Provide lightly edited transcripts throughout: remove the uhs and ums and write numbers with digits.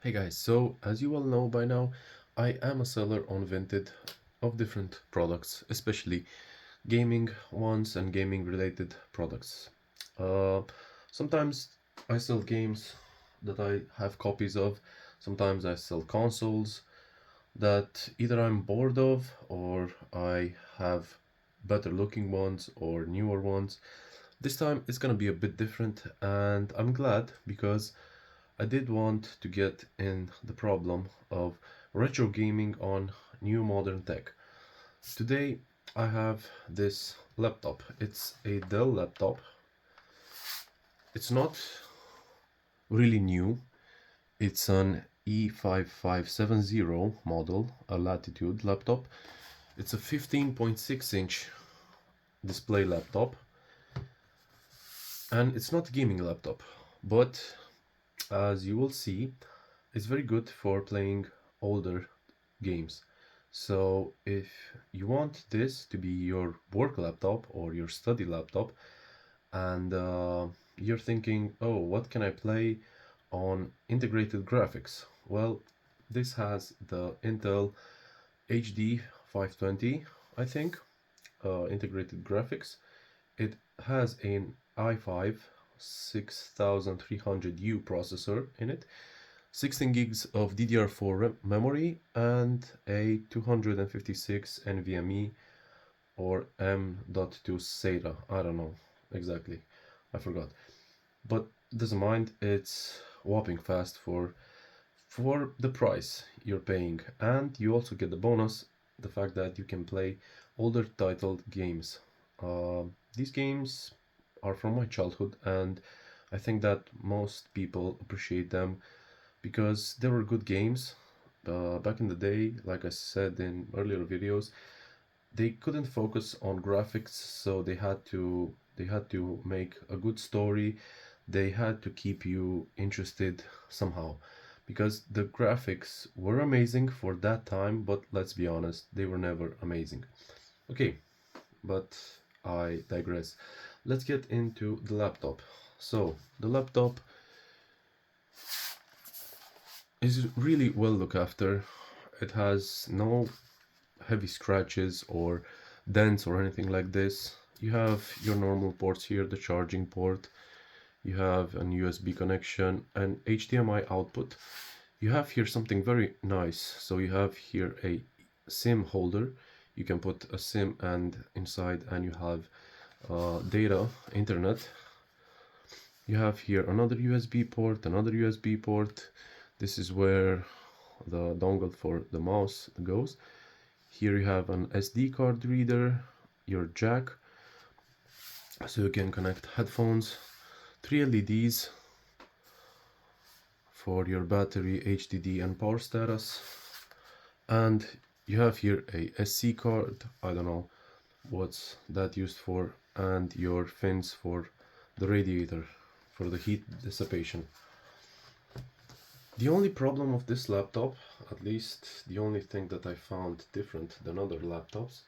Hey guys, so as you all know by now, I am a seller on Vinted of different products, especially gaming ones and gaming related products. Uh, Sometimes I sell games that I have copies of, sometimes I sell consoles that either I'm bored of or I have better looking ones or newer ones. This time it's gonna be a bit different, and I'm glad because I did want to get in the problem of retro gaming on new modern tech. Today I have this laptop. It's a Dell laptop. It's not really new. It's an E5570 model, a Latitude laptop. It's a 15.6-inch display laptop, and it's not a gaming laptop, but as you will see, it's very good for playing older games. So if you want this to be your work laptop or your study laptop, and you're thinking, oh, what can I play on integrated graphics? Well, this has the Intel HD 520, I think, integrated graphics. It has an i5 6300U processor in it, 16 gigs of DDR4 memory, and a 256 NVMe or M.2 SATA. I don't know exactly, I forgot. But doesn't mind, it's whopping fast for the price you're paying, and you also get the bonus, the fact that you can play older titled games. These games are from my childhood, and I think that most people appreciate them because they were good games. Back in the day, like I said in earlier videos, they couldn't focus on graphics, so they had to make a good story. They had to keep you interested somehow, because the graphics were amazing for that time, but let's be honest, they were never amazing. Okay, but I digress. Let's get into the laptop. So the laptop is really well looked after. It has no heavy scratches or dents or anything like this. You have your normal ports here, the charging port. You have an USB connection and HDMI output. You have here something very nice. So you have here a SIM holder. You can put a SIM and inside, and you have data, internet. You have here another USB port, another USB port. This is where the dongle for the mouse goes. Here you have an SD card reader, your jack, so you can connect headphones, 3 LEDs for your battery, HDD and power status, and you have here a SC card, I don't know what's that used for, and your fins for the radiator, for the heat dissipation. The only problem of this laptop, at least the only thing that I found different than other laptops,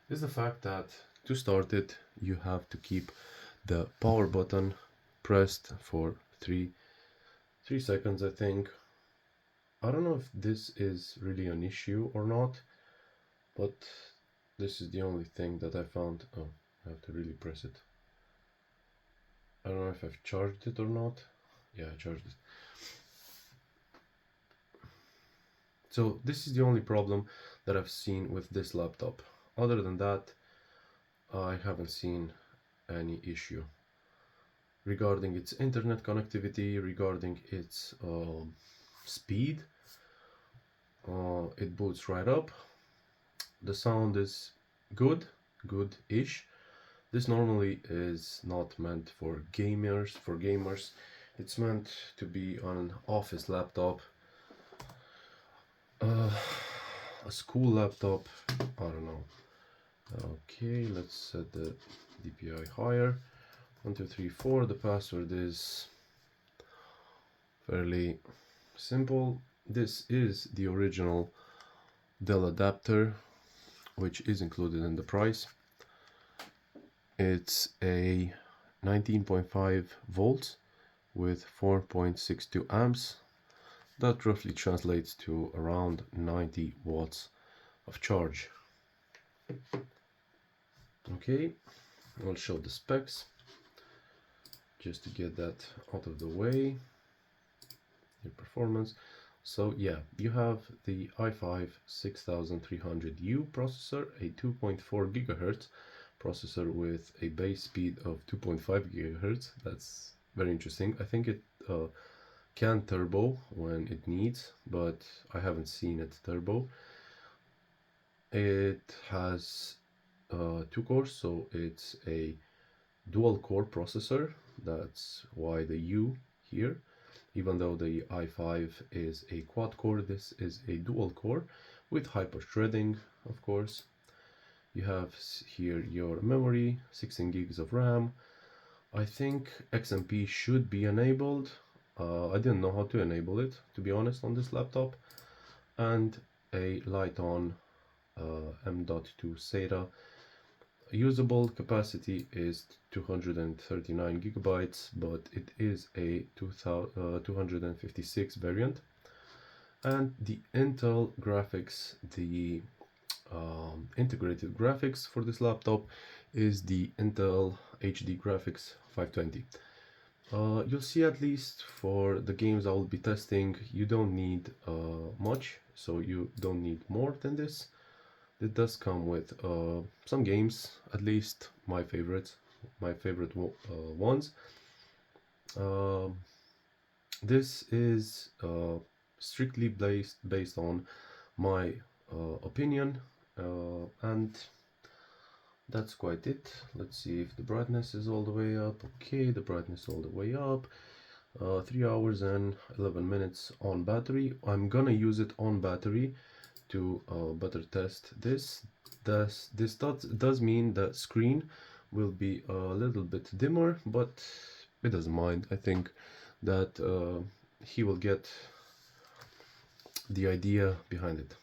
is the fact that to start it you have to keep the power button pressed for three seconds, I think. I don't know if this is really an issue or not, but this is the only thing that I found. Oh, I have to really press it. I don't know if I've charged it or not. Yeah, I charged it. So this is the only problem that I've seen with this laptop. Other than that, I haven't seen any issue regarding its internet connectivity, regarding its speed. It boots right up. The sound is good-ish. This normally is not meant for gamers. It's meant to be on an office laptop, uh, a school laptop. I don't know. Okay, let's set the DPI higher. 1, 2, 3, 4. The password is fairly simple. This is the original Dell adapter, which is included in the price. It's a 19.5 volts with 4.62 amps. That roughly translates to around 90 watts of charge. Okay, I'll show the specs just to get that out of the way. Your performance. So yeah, you have the i5-6300U processor, a 2.4 gigahertz processor with a base speed of 2.5 gigahertz. That's very interesting. I think it can turbo when it needs, but I haven't seen it turbo. It has 2 cores, so it's a dual core processor. That's why the U here. Even though the i5 is a quad core, this is a dual core with hyper threading, of course. You have here your memory, 16 gigs of RAM. I think XMP should be enabled. I didn't know how to enable it, to be honest, on this laptop. And a light-on M.2 SATA. Usable capacity is 239 gigabytes, but it is a 256 variant. And the Intel graphics, the integrated graphics for this laptop is the Intel HD Graphics 520. You'll see, at least for the games I will be testing, you don't need much, so you don't need more than this. It does come with some games, at least my favorite ones. This is strictly based on my opinion, and that's quite it. Let's see if the brightness is all the way up. Okay, the brightness all the way up. 3 hours and 11 minutes on battery. I'm gonna use it on battery to better test this. This does mean the screen will be a little bit dimmer, but it doesn't mind. I think that he will get the idea behind it.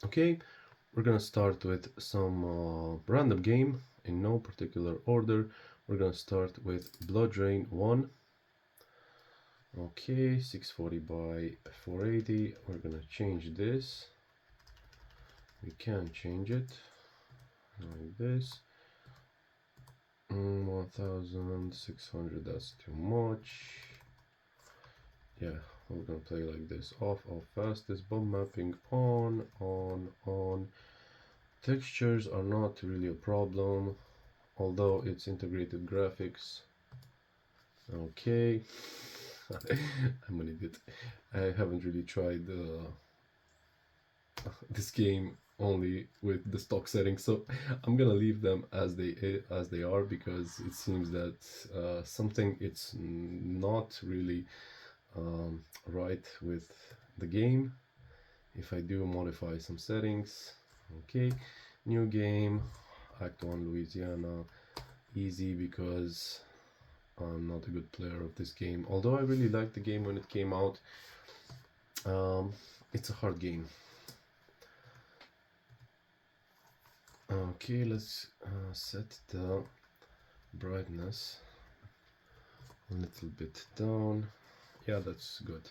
Okay, we're gonna start with some random game in no particular order. We're gonna start with Blood Rain 1. Okay, 640 by 480. We're gonna change this. We can change it like this. 1600, that's too much. Yeah, we're gonna play like this. Off, fastest, bomb mapping, on. Textures are not really a problem, although it's integrated graphics. Okay. I'm an idiot. I haven't really tried this game only with the stock settings, so I'm gonna leave them as they are, because it seems that something it's not really right with the game if I do modify some settings. Okay, new game, Act 1 Louisiana, easy because I'm not a good player of this game, although I really liked the game when it came out. It's a hard game. Okay, let's set the brightness a little bit down. Yeah, that's good.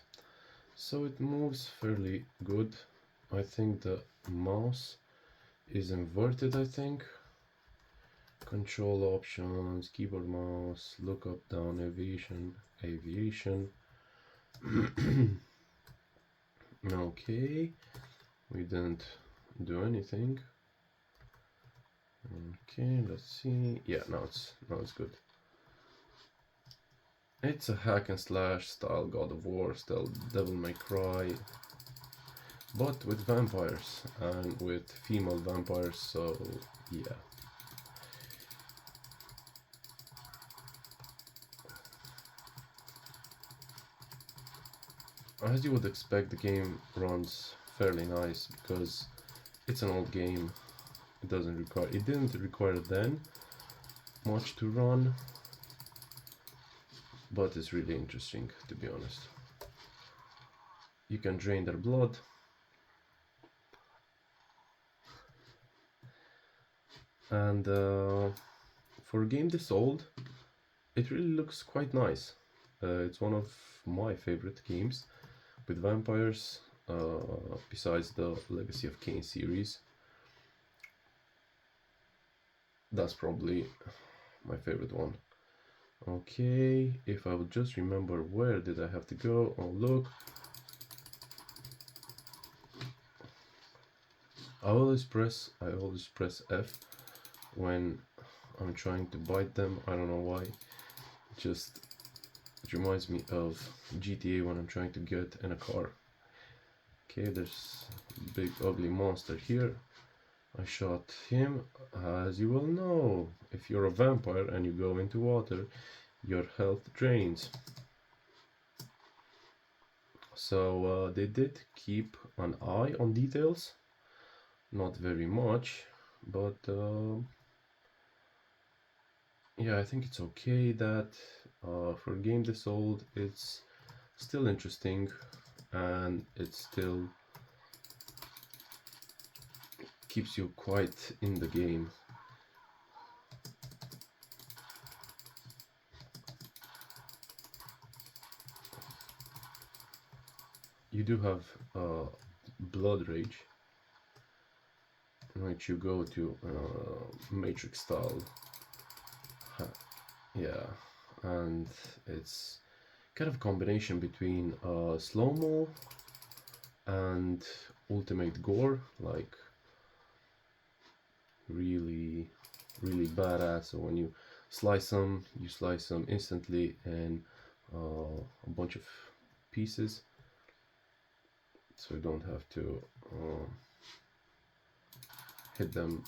So it moves fairly good. I think the mouse is inverted, I think. Control options, keyboard mouse, look up, down, aviation. Okay, we didn't do anything. Okay, let's see. Yeah, now it's good. It's a hack and slash style God of War, style Devil May Cry, but with vampires and with female vampires, so yeah. As you would expect, the game runs fairly nice because it's an old game. It didn't require then much to run, but it's really interesting, to be honest. You can drain their blood. And for a game this old, it really looks quite nice. It's one of my favorite games with vampires, besides the Legacy of Kain series. That's probably my favorite one. Okay, if I would just remember where did I have to go. Oh, look. I always press F when I'm trying to bite them. I don't know why. Just it reminds me of GTA when I'm trying to get in a car. Okay, there's a big ugly monster here. I shot him. As you will know, if you're a vampire and you go into water, your health drains. So they did keep an eye on details. Not very much, but yeah, I think it's okay that for a game this old, it's still interesting and it still keeps you quite in the game. You do have Blood Rage, in which you go to Matrix style. Yeah, and it's kind of a combination between slow-mo and ultimate gore, like really, really badass. So when you slice them instantly in a bunch of pieces, so you don't have to hit them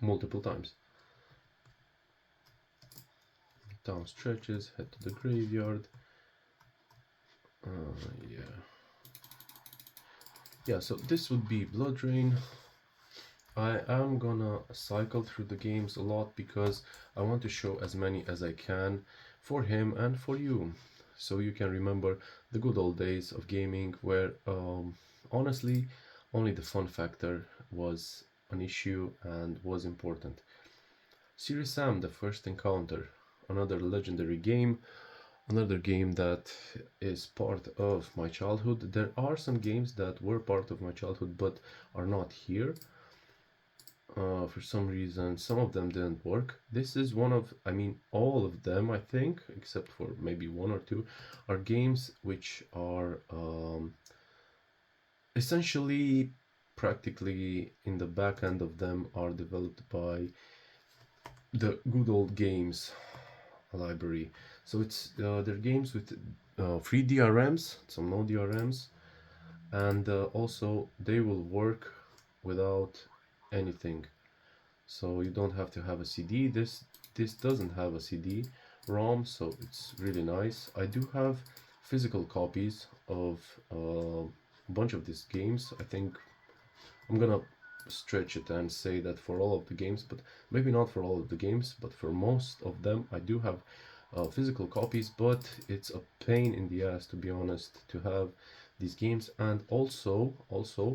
multiple times. Down stretches, head to the graveyard. Yeah. Yeah, so this would be Blood Drain. I am gonna cycle through the games a lot because I want to show as many as I can for him and for you, so you can remember the good old days of gaming where honestly only the fun factor was an issue and was important. Serious Sam, the first encounter, another legendary game, another game that is part of my childhood. There are some games that were part of my childhood but are not here. For some reason, some of them didn't work. This is one of, I mean, all of them, I think, except for maybe one or two, are games which are essentially, practically in the back end of them are developed by the good old games library. So it's they're games with free DRMs, some no DRMs, and also they will work without anything. So you don't have to have a CD. This doesn't have a CD ROM, so it's really nice. I do have physical copies of a bunch of these games. I think I'm gonna stretch it and say that for all of the games, but maybe not for all of the games, but for most of them I do have physical copies, but it's a pain in the ass, to be honest, to have these games. And also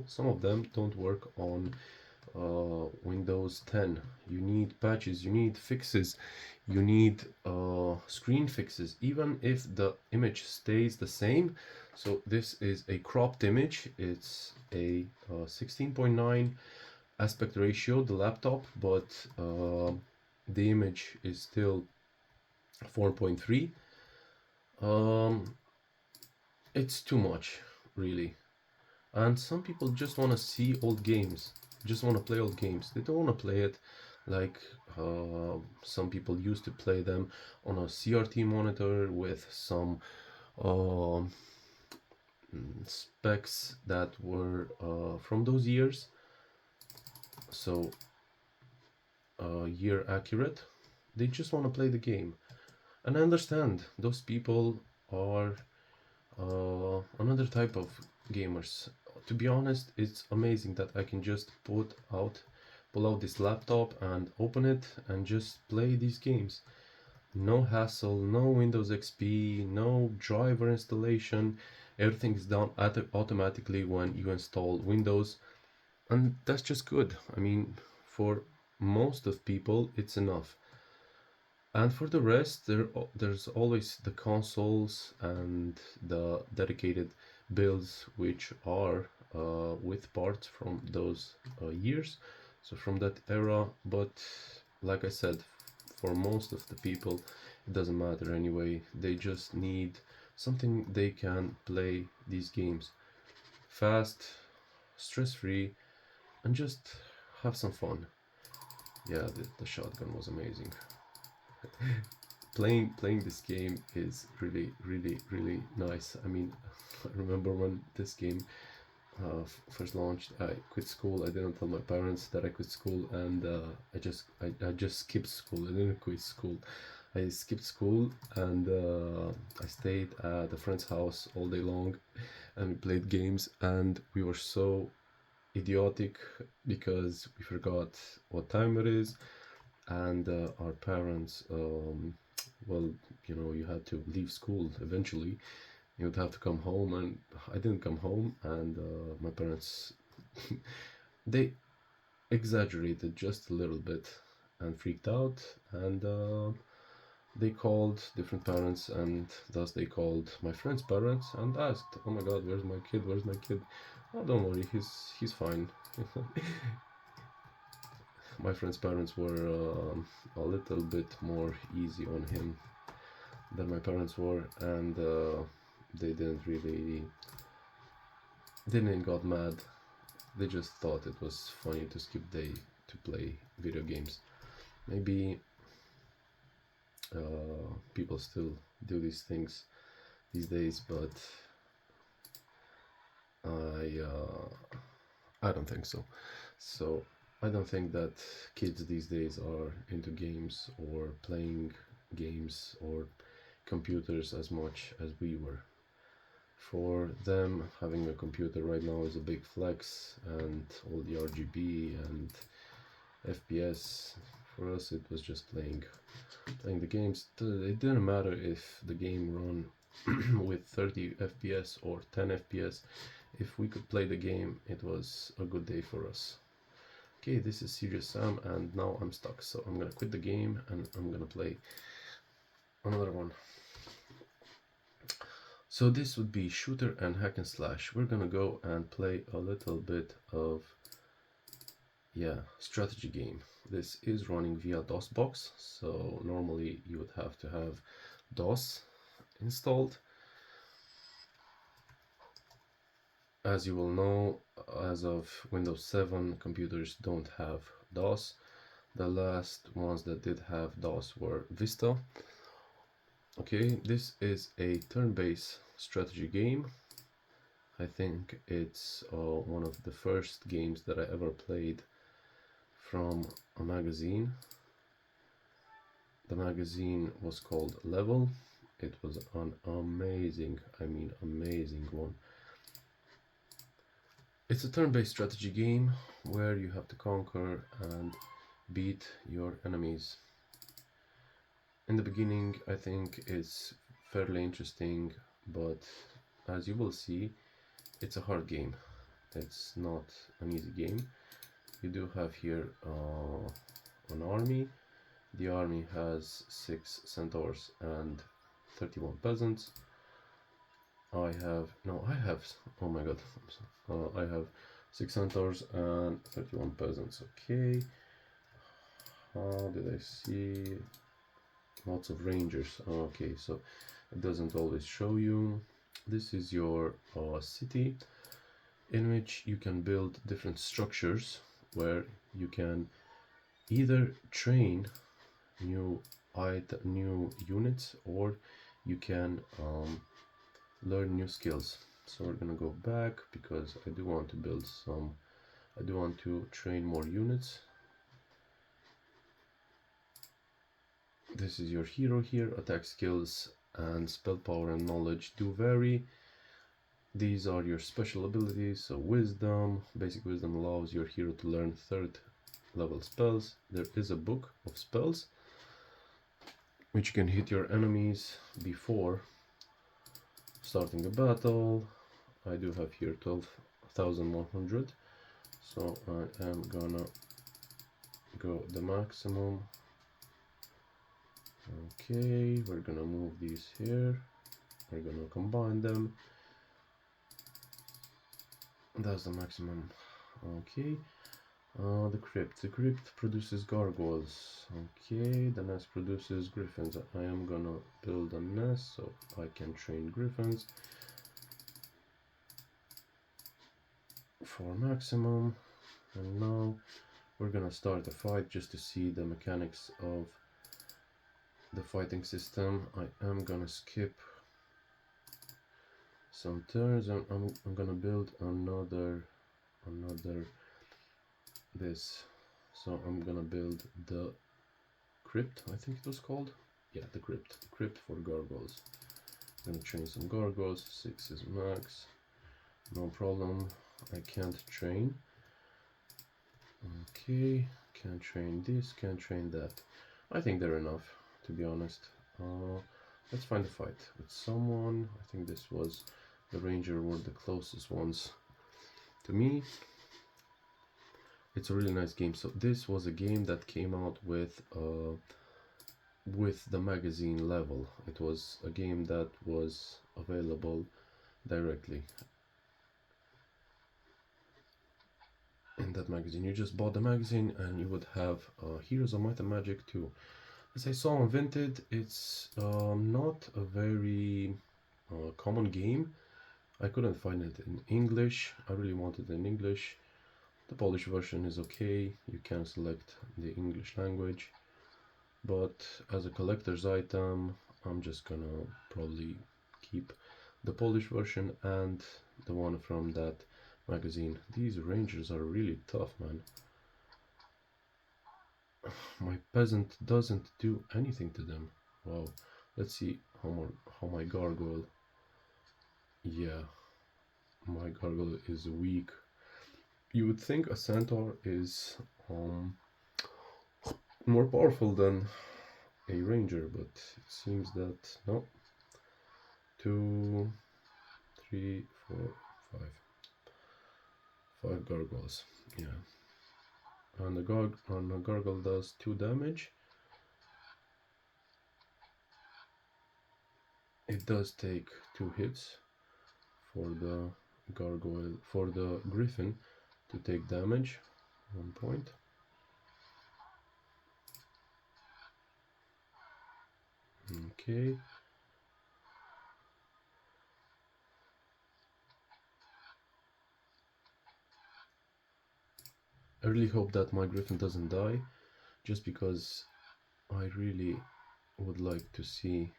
some of them don't work on Windows 10. You need patches, you need fixes, you need screen fixes, even if the image stays the same. So this is a cropped image. It's a 16:9 aspect ratio, the laptop, but the image is still 4.3. It's too much, really. And some people just want to see old games, just want to play old games. They don't want to play it like some people used to play them on a CRT monitor with some um specs that were from those years, so year accurate. They just want to play the game. And I understand those people are another type of gamers. To be honest, it's amazing that I can just pull out this laptop and open it and just play these games. No hassle, no Windows XP, no driver installation. Everything is done automatically when you install Windows, and that's just good. I mean, for most of people, it's enough. And for the rest, there's always the consoles and the dedicated builds, which are with parts from those years, so from that era. But like I said, for most of the people, it doesn't matter anyway. They just need something they can play these games fast, stress-free, and just have some fun. Yeah, the shotgun was amazing. Playing this game is really nice. I mean, I remember when this game first launched, I quit school. I didn't tell my parents that I quit school, and I just skipped school. I didn't quit school. I skipped school, and I stayed at a friend's house all day long, and we played games, and we were so idiotic because we forgot what time it is, and our parents, well, you know, you had to leave school eventually. You would have to come home, and I didn't come home, and my parents they exaggerated just a little bit and freaked out, and they called different parents, and thus they called my friend's parents and asked, "Oh my God, where's my kid? Where's my kid?" "Oh, don't worry, he's fine." My friend's parents were a little bit more easy on him than my parents were, and they didn't got mad. They just thought it was funny to skip day to play video games. Maybe people still do these things these days, but I I don't think so. So I don't think that kids these days are into games or playing games or computers as much as we were. For them, having a computer right now is a big flex, and all the RGB and FPS. For us, it was just playing the games. It didn't matter if the game run with 30 FPS or 10 FPS. If we could play the game, it was a good day for us. Okay, this is Serious Sam, and now I'm stuck, so I'm gonna quit the game and I'm gonna play another one. So this would be shooter and hack and slash. We're gonna go and play a little bit of, yeah, strategy game. This is running via DOSBox, so normally you would have to have DOS installed. As you will know, as of Windows 7, computers don't have DOS. The last ones that did have DOS were Vista. Okay, this is a turn-based strategy game. I think it's one of the first games that I ever played from a magazine. The magazine was called Level. It was an amazing, I mean amazing one. It's a turn-based strategy game where you have to conquer and beat your enemies. In the beginning, I think it's fairly interesting, but as you will see, it's a hard game. It's not an easy game. You do have here an army. The army has 6 centaurs and 31 peasants. I have, oh my god, I have 6 centaurs and 31 peasants. Okay, how did I see? Lots of rangers. Okay, so it doesn't always show you. This is your city, in which you can build different structures where you can either train new units, or you can learn new skills. So we're gonna go back because I do want to build some, I do want to train more units. This is your hero here. Attack skills and spell power and knowledge do vary. These are your special abilities. So wisdom, basic wisdom allows your hero to learn 3rd level spells. There is a book of spells which you can hit your enemies before starting a battle. I do have here 12,100, so I am gonna go the maximum. Okay, we're gonna move these here. We're gonna combine them. That's the maximum. Okay. The crypt. The crypt produces gargoyles. Okay, the nest produces griffins. I am gonna build a nest so I can train griffins for maximum. And now we're gonna start a fight just to see the mechanics of the fighting system. I am gonna skip some turns and I'm gonna build another this. So I'm gonna build the crypt, I think it was called. Yeah, the crypt for gargoyles. I'm gonna train some gargoyles. 6 is max, no problem. I can't train. Okay, can't train this, can't train that. I think they're enough, to be honest. Let's find a fight with someone. I think this was the ranger were the closest ones to me. It's a really nice game. So this was a game that came out with the magazine level. It was a game that was available directly in that magazine. You just bought the magazine and you would have Heroes of Might and Magic 2. As I saw on Vinted, it's not a very common game. I couldn't find it in English. I really wanted it in English. The Polish version is okay. You can select the English language. But as a collector's item, I'm just gonna probably keep the Polish version and the one from that magazine. These rangers are really tough, man. My peasant doesn't do anything to them. Wow. Let's see how my gargoyle. Yeah, my gargoyle is weak. You would think a centaur is more powerful than a ranger, but it seems that no. 2, 3, 4, 5. 5 gargoyles. Yeah. And the gargoyle does 2 damage. It does take 2 hits for the gargoyle, for the griffin to take damage. 1 point. Okay. I really hope that my griffin doesn't die, just because I really would like to see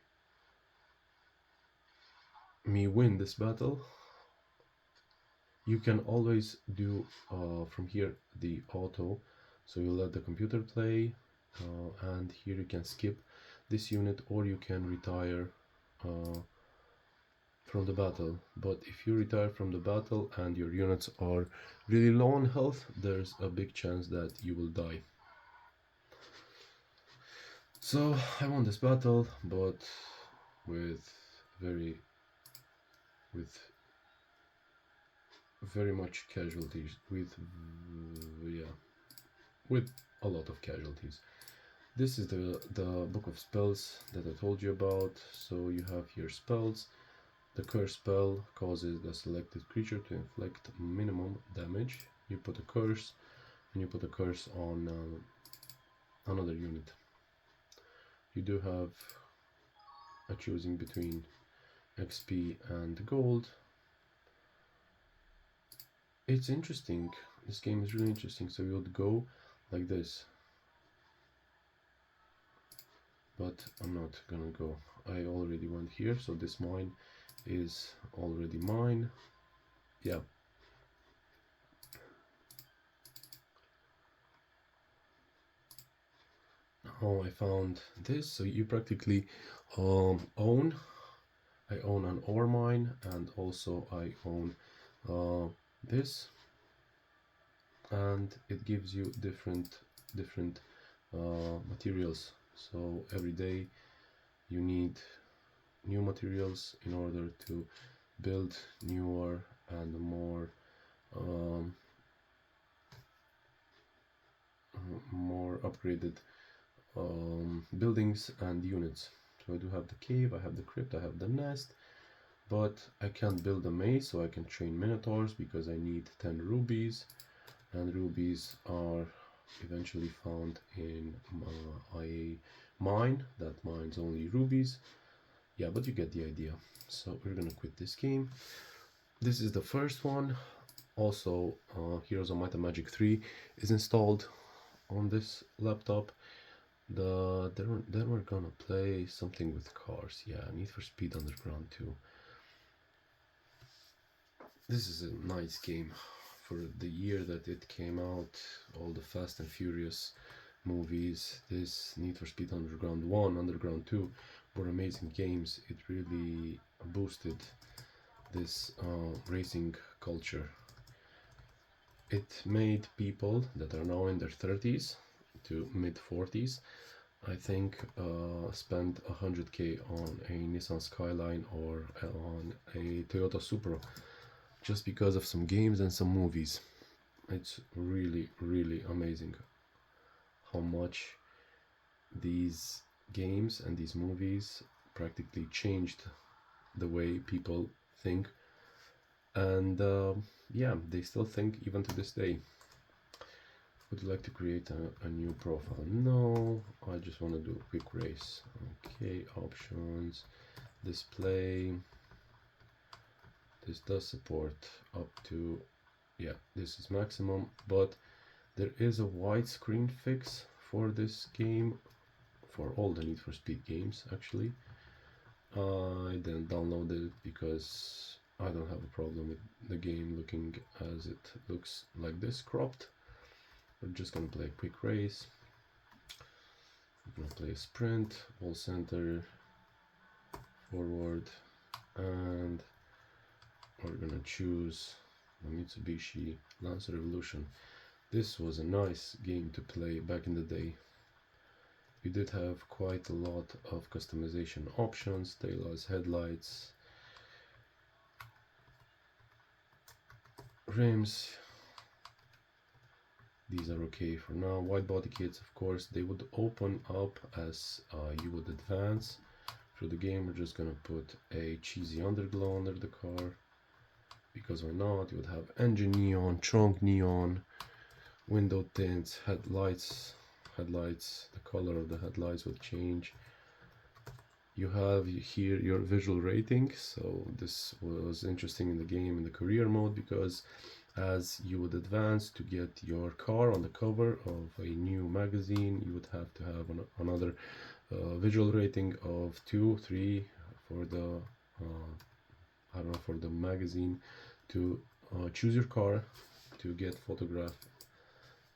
me win this battle. You can always do from here the auto, so you let the computer play, and here you can skip this unit or you can retire from the battle. But if you retire from the battle and your units are really low on health, there's a big chance that you will die. So I won this battle, but with very much casualties, with a lot of casualties. This is the book of spells that I told you about. So you have here spells. The curse spell causes the selected creature to inflict minimum damage. You put a curse, and you put a curse on another unit. You do have a choosing between XP and gold. It's interesting. This game is really interesting. So you would go like this, but I'm not gonna go. I already went here, so this mine is already mine. Yeah. Oh, I found this. So you practically own. I own an ore mine, and also I own this, and it gives you different materials. So every day you need new materials in order to build newer and more upgraded buildings and units. So I do have the cave, I have the crypt, I have the nest, but I can't build a maze, so I can train minotaurs because I need 10 rubies, and rubies are eventually found in a mine that mines only rubies. Yeah, but you get the idea. So we're gonna quit this game. This is the first one. Also, Heroes of Might and Magic 3 is installed on this laptop. Then we're gonna play something with cars. Yeah, Need for Speed Underground 2. This is a nice game for the year that it came out. All the Fast and Furious movies. This Need for Speed Underground 1, Underground 2 were amazing games. It really boosted this racing culture. It made people that are now in their 30s to mid 40s, I think, spend 100k on a Nissan Skyline or on a Toyota Supra just because of some games and some movies. It's really, really amazing how much these games and these movies practically changed the way people think, and yeah, they still think even to this day. Would you like to create a new profile? No, I just want to do a quick race. Okay, options, display. This does support up to, yeah, this is maximum, but there is a widescreen fix for this game, for all the Need for Speed games actually. I didn't download it because I don't have a problem with the game looking as it looks like this, cropped. We're just gonna play a quick race. We're gonna play a sprint, all center, forward, and we're gonna choose the Mitsubishi Lancer Revolution. This was a nice game to play back in the day. We did have quite a lot of customization options, taillights, headlights, rims. These are okay for now. Wide body kits, of course, they would open up as you would advance through the game. We're just gonna put a cheesy underglow under the car because why not? You would have engine neon, trunk neon, window tints, headlights. The color of the headlights would change. You have here your visual rating, so this was interesting in the game in the career mode because as you would advance to get your car on the cover of a new magazine, you would have to have another visual rating of 2, 3 for the I don't know, for the magazine to choose your car to get photographed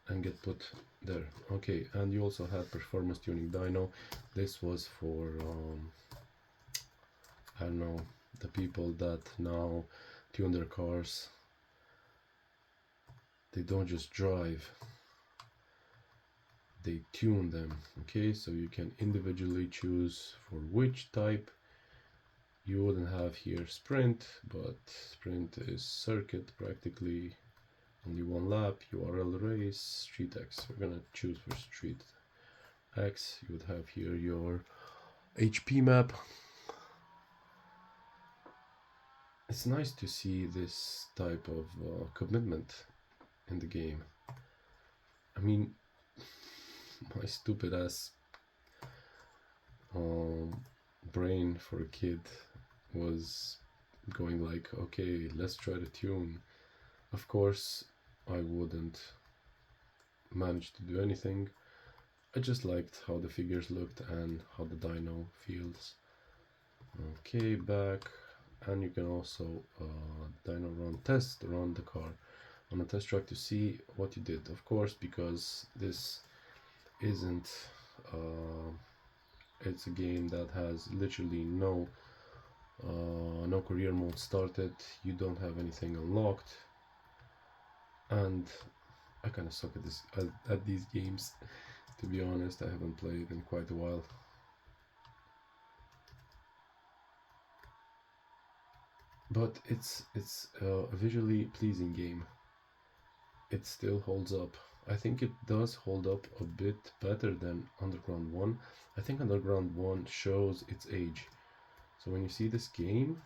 and get put there. Okay, and you also had performance tuning dyno. This was for I don't know, the people that now tune their cars. They don't just drive, they tune them. Okay, so you can individually choose for which type. You wouldn't have here sprint, but sprint is circuit practically, only one lap. URL race, street X. We're gonna choose for street X. You would have here your HP map. It's nice to see this type of commitment in the game. I mean, my stupid ass brain for a kid was going like, okay, let's try to tune. Of course, I wouldn't manage to do anything. I just liked how the figures looked and how the dyno feels. Okay, back, and you can also dyno run the car on a test track to see what you did. Of course, because this isn't it's a game that has literally no career mode started. You don't have anything unlocked, and I kind of suck at this at these games, to be honest. I haven't played in quite a while. But it's a visually pleasing game. It still holds up I think it does hold up a bit better than Underground 1. I think Underground 1 shows its age. So when you see this game,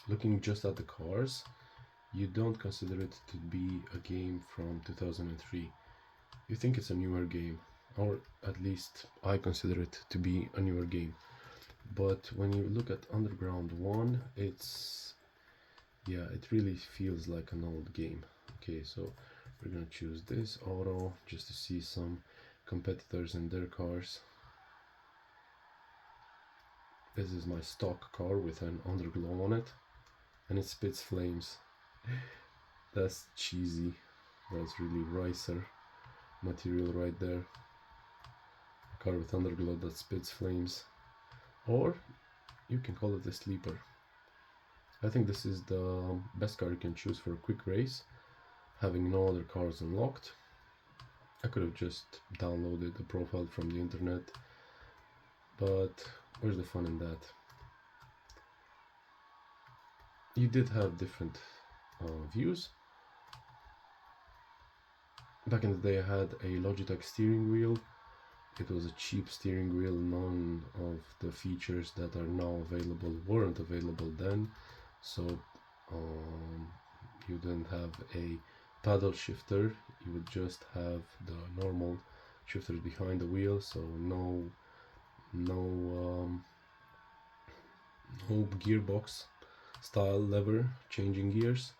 looking just at the cars, you don't consider it to be a game from 2003. You think it's a newer game, or at least I consider it to be a newer game. But when you look at Underground 1, yeah, it really feels like an old game. Okay, so we're gonna choose this auto just to see some competitors and their cars. This is my stock car with an underglow on it, and it spits flames. That's cheesy. That's really ricer material right there. A car with underglow that spits flames. Or you can call it a sleeper. I think this is the best car you can choose for a quick race, having no other cars unlocked. I could have just downloaded the profile from the internet, but where's the fun in that? You did have different views. Back in the day I had a Logitech steering wheel. It was a cheap steering wheel. None of the features that are now available weren't available then. So you didn't have a paddle shifter. You would just have the normal shifters behind the wheel. So no gearbox style lever changing gears,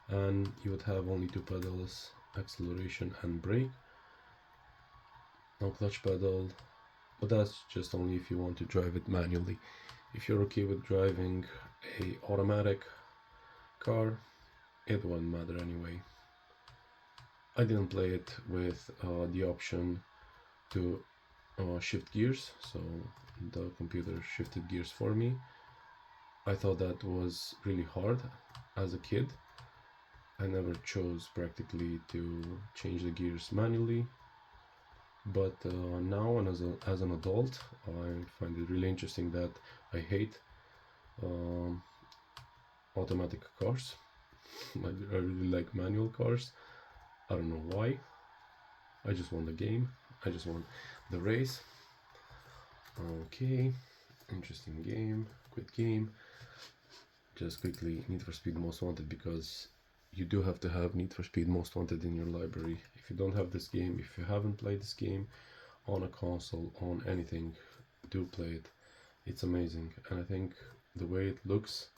and you would have only two pedals, acceleration and brake. No clutch pedal, but that's just only if you want to drive it manually. If you're okay with driving a automatic car, it won't matter anyway. I didn't play it with the option to shift gears, so the computer shifted gears for me. I thought that was really hard as a kid. I never chose practically to change the gears manually, but now and as an adult, I find it really interesting that I hate automatic cars. I really like manual cars. I don't know why. I just want the game. I just want the race. Okay, interesting game, quick game. Just quickly, Need for Speed Most Wanted, because you do have to have Need for Speed Most Wanted in your library. If you don't have this game, if you haven't played this game on a console, on anything, do play it. It's amazing, and I think the way it looks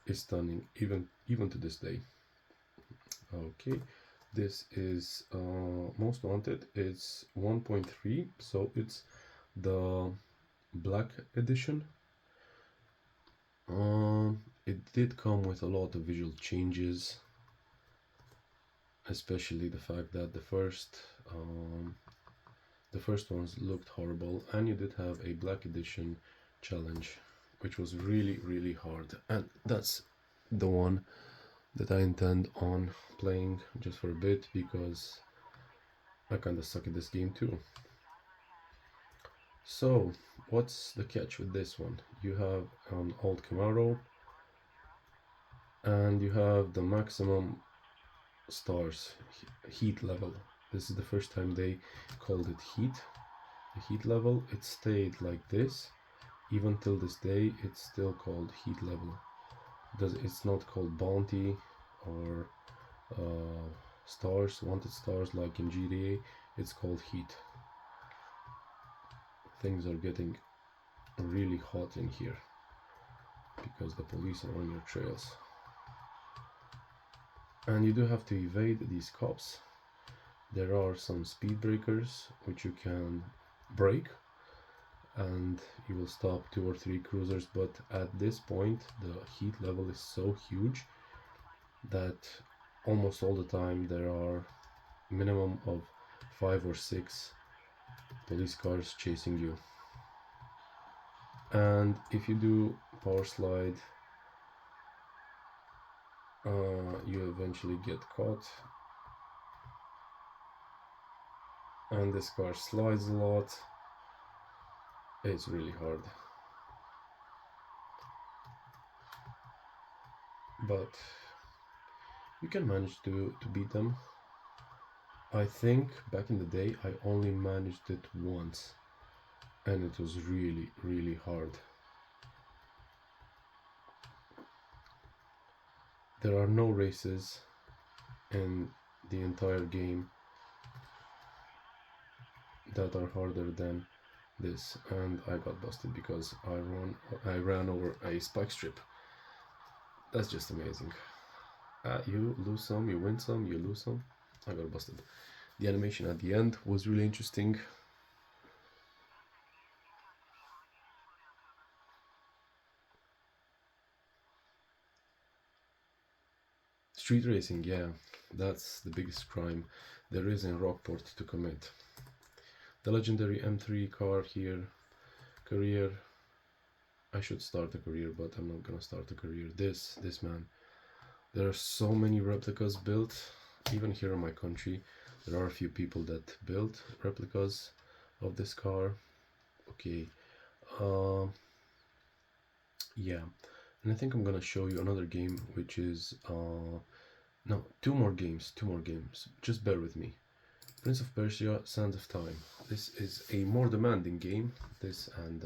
is stunning, even to this day. Okay, this is Most Wanted. It's 1.3, so it's the black edition. It did come with a lot of visual changes, especially the fact that the first ones looked horrible, and you did have a black edition challenge, which was really hard, and that's the one that I intend on playing just for a bit, because I kinda suck at this game too. So what's the catch with this one? You have an old Camaro, and you have the maximum stars heat level. This is the first time they called it heat. The heat level, it stayed like this even till this day. It's still called heat level. It's not called bounty or stars, wanted stars like in GTA. It's called heat. Things are getting really hot in here because the police are on your trails, and you do have to evade these cops. There are some speed breakers which you can break, and you will stop 2 or 3 cruisers, but at this point the heat level is so huge that almost all the time there are minimum of 5 or 6 police cars chasing you. And if you do power slide, you eventually get caught, and this car slides a lot. It's really hard, but you can manage to beat them. I think back in the day I only managed it once, and it was really, really hard. There are no races in the entire game that are harder than this, and I got busted because I ran over a spike strip. That's just amazing. You lose some, you win some, you lose some. I got busted. The animation at the end was really interesting. Street racing, yeah, that's the biggest crime there is in Rockport to commit. The legendary M3 car here, career. I should start a career, but I'm not gonna start a career. This man. There are so many replicas built, even here in my country. There are a few people that built replicas of this car. Okay, yeah, and I think I'm gonna show you another game, which is no, two more games. Just bear with me. Prince of Persia: Sands of Time. This is a more demanding game. This and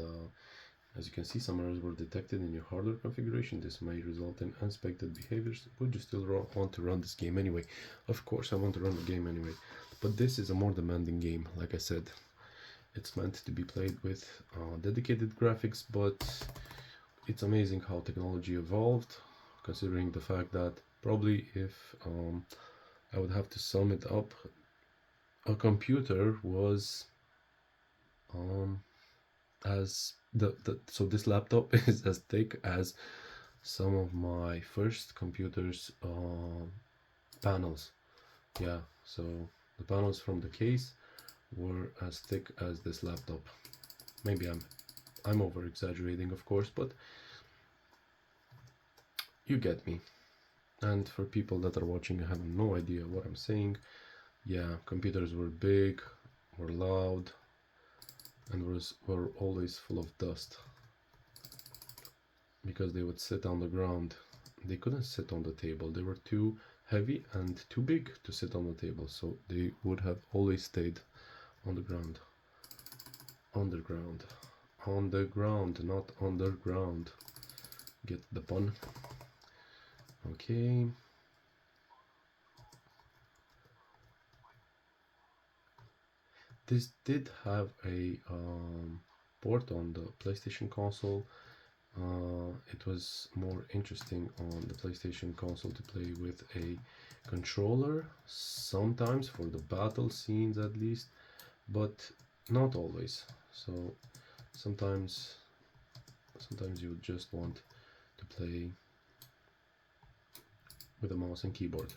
as you can see, some errors were detected in your hardware configuration. This may result in unexpected behaviors. Would you still want to run this game anyway? Of course, I want to run the game anyway. But this is a more demanding game. Like I said, it's meant to be played with dedicated graphics, but it's amazing how technology evolved, considering the fact that probably if I would have to sum it up, a computer was as so this laptop is as thick as some of my first computers panels. Yeah, so the panels from the case were as thick as this laptop. Maybe I'm over exaggerating, of course, but you get me. And for people that are watching and have no idea what I'm saying, yeah, computers were big, were loud, and were always full of dust because they would sit on the ground. They couldn't sit on the table. They were too heavy and too big to sit on the table, so they would have always stayed on the ground. On the ground. On the ground, not underground. Get the pun? Okay. This did have a port on the PlayStation console. It was more interesting on the PlayStation console to play with a controller, sometimes for the battle scenes at least, but not always. So sometimes you would just want to play with a mouse and keyboard.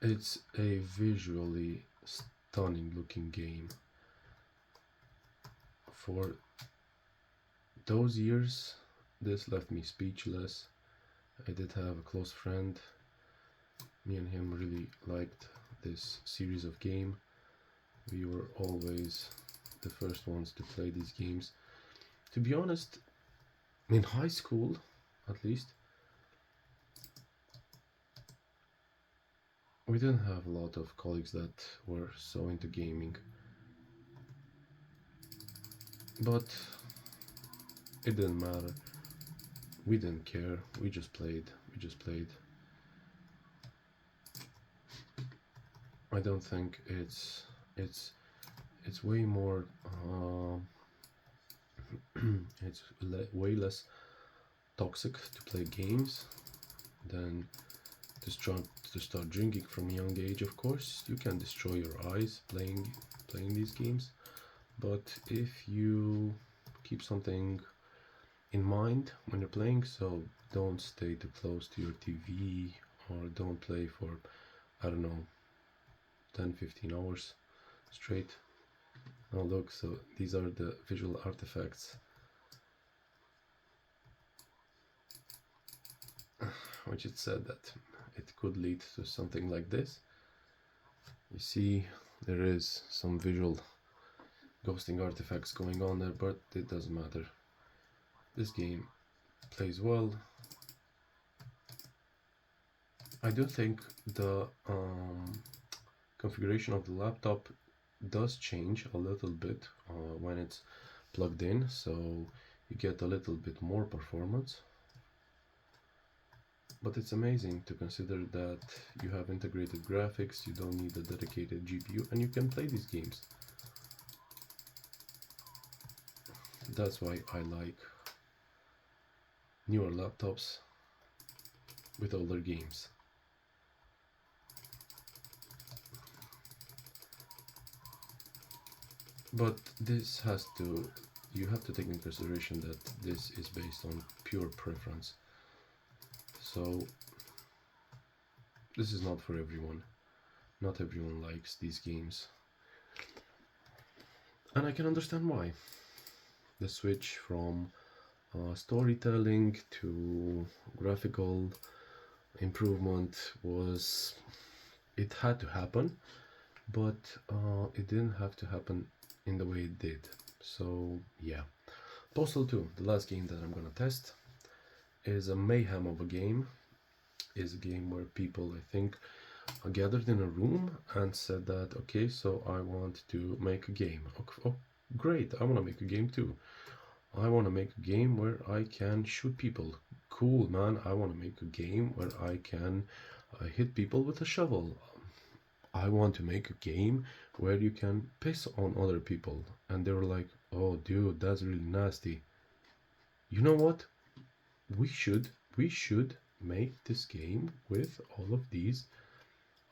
It's a visually stunning looking game. For those years, this left me speechless. I did have a close friend. Me and him really liked this series of game. We were always the first ones to play these games. To be honest, in high school, at least, we didn't have a lot of colleagues that were so into gaming. But it didn't matter. We didn't care. We just played. I don't think it's way more it's way less toxic to play games than to start drinking from a young age. Of course, you can destroy your eyes playing these games, but if you keep something in mind when you're playing, so don't stay too close to your TV or don't play for, I don't know, 10-15 hours straight. Oh look, so these are the visual artifacts which it said that it could lead to something like this. You see there is some visual ghosting artifacts going on there, but it doesn't matter. This game plays well. I do think the configuration of the laptop does change a little bit when it's plugged in, so you get a little bit more performance. But it's amazing to consider that you have integrated graphics, you don't need a dedicated GPU, and you can play these games. That's why I like newer laptops with older games. But this has to, you have to take into consideration that this is based on pure preference. So this is not for everyone. Not everyone likes these games. And I can understand why. The switch from storytelling to graphical improvement it had to happen, but it didn't have to happen in the way it did. So yeah. Postal 2, the last game that I'm gonna test, is a mayhem of a game. Is a game where people, I think, gathered in a room and said that, okay, so I want to make a game. Oh, great, I want to make a game too. I want to make a game where I can shoot people. Cool, man, I want to make a game where I can hit people with a shovel. I want to make a game where you can piss on other people. And they were like, oh, dude, that's really nasty. You know what? We should make this game with all of these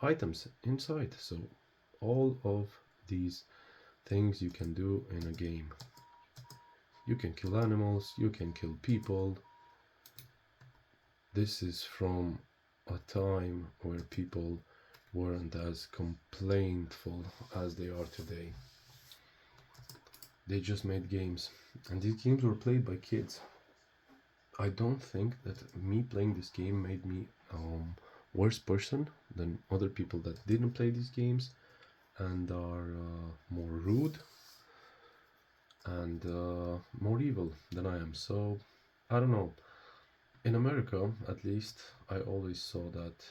items inside. So all of these things you can do in a game. You can kill animals, you can kill people. This is from a time where people weren't as complaintful as they are today. They just made games, and these games were played by kids. I don't think that me playing this game made me worse person than other people that didn't play these games and are more rude and more evil than I am. So I don't know. In America, at least, I always saw that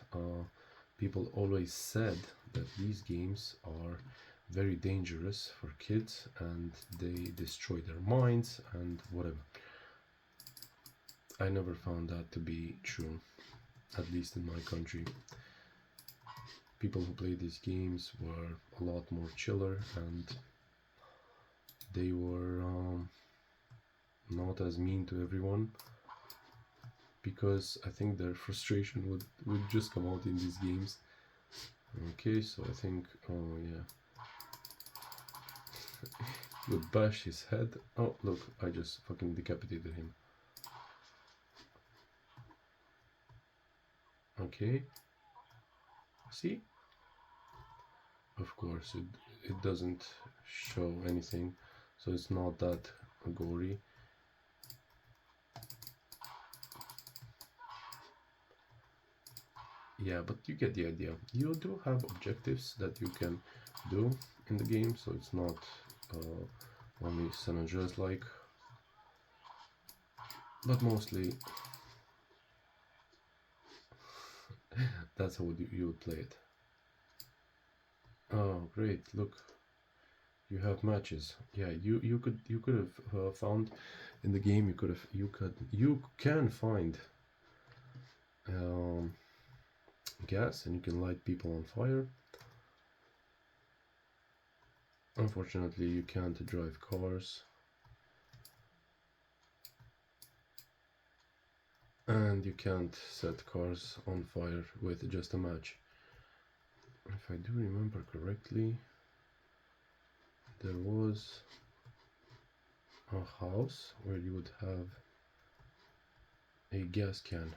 people always said that these games are very dangerous for kids and they destroy their minds and whatever. I never found that to be true, at least in my country. People who play these games were a lot more chiller and they were not as mean to everyone, because I think their frustration would just come out in these games. Okay, so I think, oh yeah, he would bash his head. Oh look, I just fucking decapitated him. Okay, see? Of course, it doesn't show anything, so it's not that gory. Yeah, but you get the idea. You do have objectives that you can do in the game, so it's not only San Andreas like, but mostly that's how you would play it. Oh, great! Look, you have matches. Yeah, you could have found in the game. You can find gas, and you can light people on fire. Unfortunately, you can't drive cars, and you can't set cars on fire with just a match. If I do remember correctly, there was a house where you would have a gas can.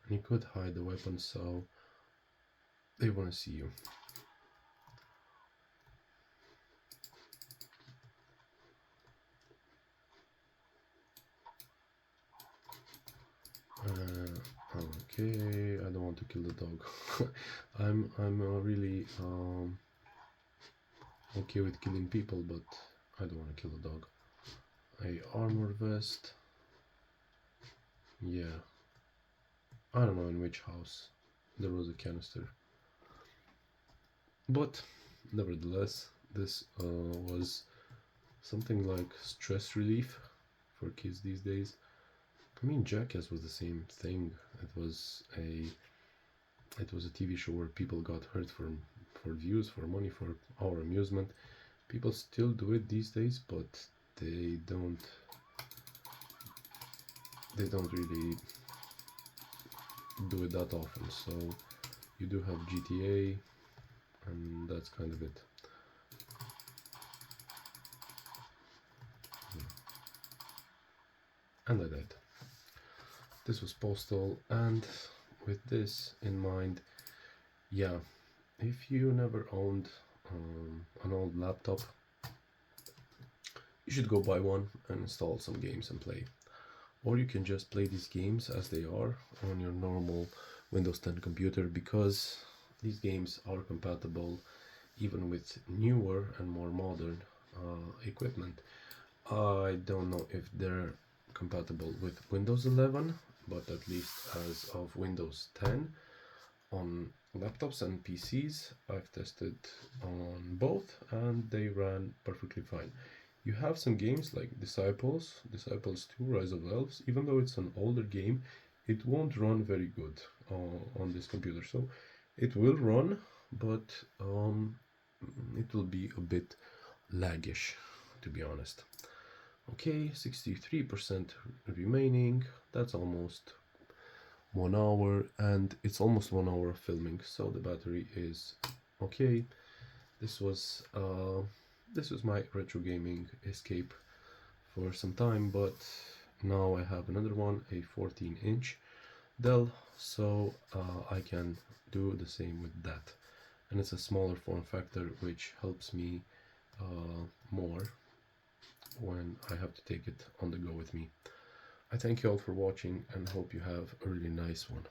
And you could hide the weapon so they want to see you. Okay, I don't want to kill the dog. I'm really okay with killing people, but I don't want to kill a dog. A armor vest. Yeah. I don't know in which house there was a canister. But nevertheless, this was something like stress relief for kids these days. I mean, Jackass was the same thing. It was a TV show where people got hurt for views, for money, for our amusement. People still do it these days, but they don't really do it that often. So you do have GTA, and that's kind of it. And I died. This was Postal, and with this in mind, yeah, if you never owned an old laptop, you should go buy one and install some games and play. Or you can just play these games as they are on your normal Windows 10 computer, because these games are compatible even with newer and more modern equipment. I don't know if they're compatible with Windows 11, but at least as of Windows 10 on laptops and PCs, I've tested on both and they ran perfectly fine. You have some games like Disciples 2, Rise of Elves. Even though it's an older game, it won't run very good on this computer. So it will run, but it will be a bit laggish, to be honest. Okay, 63% remaining. That's almost 1 hour, and it's almost 1 hour of filming, so the battery is okay. This was my retro gaming escape for some time, but now I have another one, a 14-inch Dell, so I can do the same with that. And it's a smaller form factor, which helps me more when I have to take it on the go with me. I thank you all for watching and hope you have a really nice one.